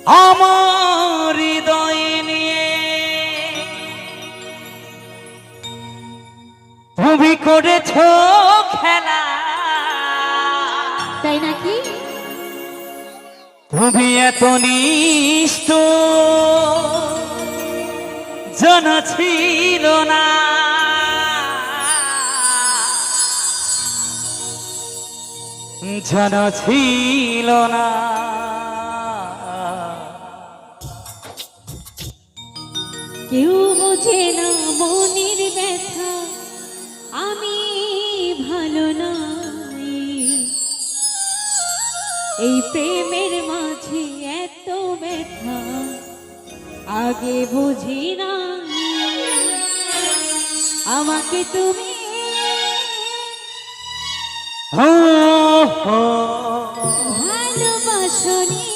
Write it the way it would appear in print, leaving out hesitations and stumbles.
আমার হৃদয় নিয়ে তুমি করেছ খেলা, তাই নাকি? তুমি এত নিষ্ঠুর জানা ছিল না, জানা ছিল না। কেউ বোঝে না মনের ব্যথা, আমি ভালো নাই। এই প্রেমের মাঝে এত ব্যথা আগে বুঝি না। আমাকে তুমি ভালোবাসনি।